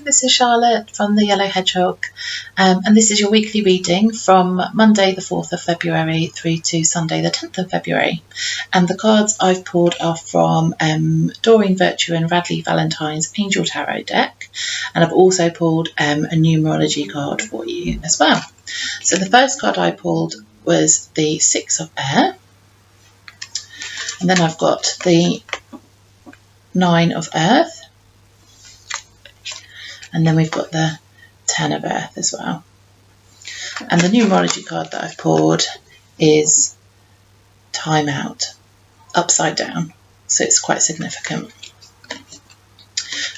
this is Charlotte from the Yellow Hedgehog, and this is your weekly reading from Monday the 4th of February through to Sunday the 10th of February. And the cards I've pulled are from Doreen Virtue and Radley Valentine's Angel Tarot deck, and I've also pulled a numerology card for you as well. So the first card I pulled was the Six of Air, and then I've got the Nine of Earth, and then we've got the 10 of Earth as well. And the numerology card that I've pulled is Time Out, upside down, so it's quite significant.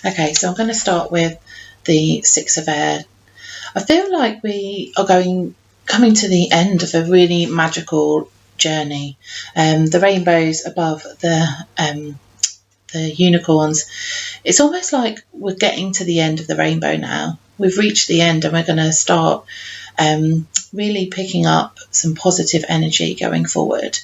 Okay, so I'm going to start with the Six of Air. I feel like we are coming to the end of a really magical journey. The rainbows above the unicorns, it's almost like we're getting to the end of the rainbow now. We've reached the end and we're going to start really picking up some positive energy going forward.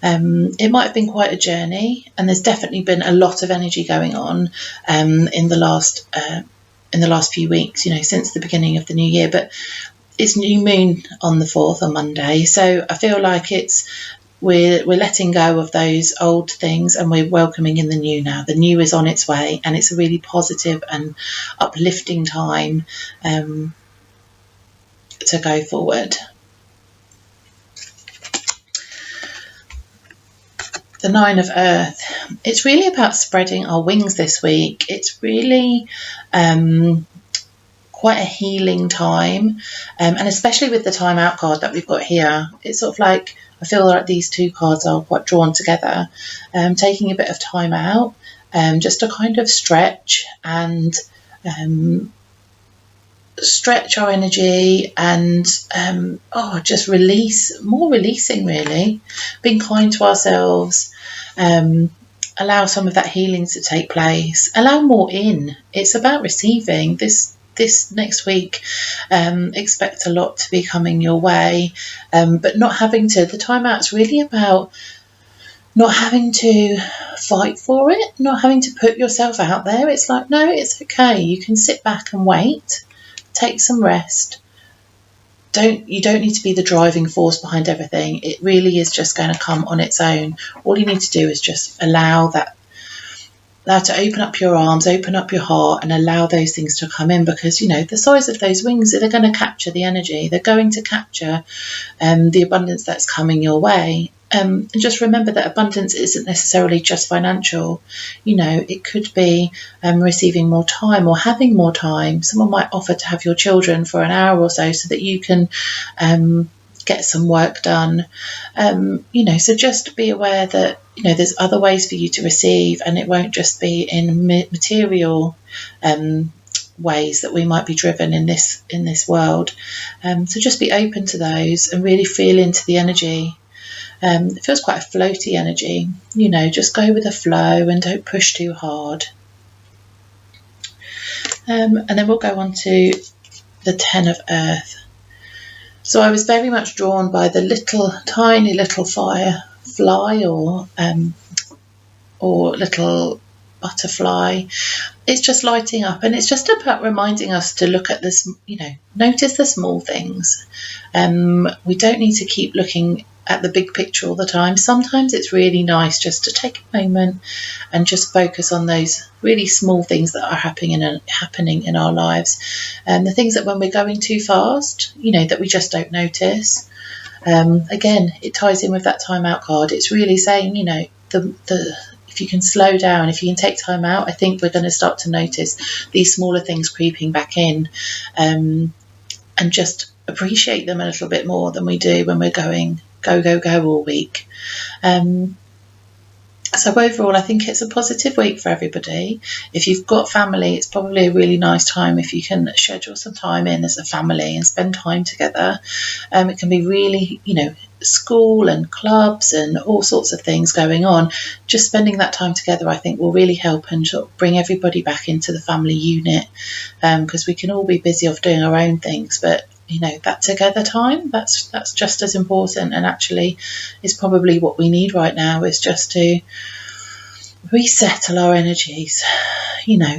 It might have been quite a journey, and there's definitely been a lot of energy going on in the last few weeks, since the beginning of the new year. But it's new moon on the 4th on Monday, so I feel like we're letting go of those old things and we're welcoming in the new now. The new is on its way, and it's a really positive and uplifting time to go forward. The Nine of Earth, it's really about spreading our wings this week. It's really quite a healing time, and especially with the Time Out card that we've got here, it's sort of like, I feel like these two cards are quite drawn together, taking a bit of time out, just to kind of stretch and stretch our energy and just releasing really, being kind to ourselves, allow some of that healing to take place, allow more in. It's about receiving this next week. Expect a lot to be coming your way, but not having to. The time out's really about not having to fight for it, not having to put yourself out there. It's like, no, it's okay. You can sit back and wait, take some rest. You don't need to be the driving force behind everything. It really is just going to come on its own. All you need to do is just allow to open up your arms, open up your heart, and allow those things to come in, because the size of those wings, they're going to capture the energy. They're going to capture the abundance that's coming your way. And just remember that abundance isn't necessarily just financial. It could be receiving more time or having more time. Someone might offer to have your children for an hour or so that you can get some work done. So just be aware that there's other ways for you to receive, and it won't just be in material ways that we might be driven in this world. So just be open to those and really feel into the energy. It feels quite a floaty energy. Just go with the flow and don't push too hard. And then we'll go on to the 10 of Earth. So I was very much drawn by the tiny little firefly or little butterfly. It's just lighting up, and it's just about reminding us to look at this, notice the small things. We don't need to keep looking at the big picture all the time. Sometimes it's really nice just to take a moment and just focus on those really small things that are happening in our lives, and the things that when we're going too fast, that we just don't notice. Again, it ties in with that Time Out card. It's really saying, if you can slow down, if you can take time out, I think we're going to start to notice these smaller things creeping back in, and just appreciate them a little bit more than we do when we're going go all week. So overall, I think it's a positive week for everybody. If you've got family, it's probably a really nice time if you can schedule some time in as a family and spend time together. It can be really, school and clubs and all sorts of things going on. Just spending that time together, I think, will really help and sort of bring everybody back into the family unit, because we can all be busy off doing our own things, but that together time, that's just as important, and actually is probably what we need right now, is just to resettle our energies.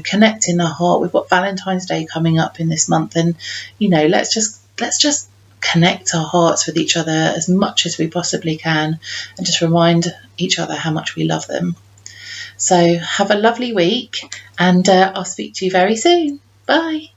connect in our heart. We've got Valentine's Day coming up in this month, and let's just connect our hearts with each other as much as we possibly can, and just remind each other how much we love them. So have a lovely week, and I'll speak to you very soon. Bye.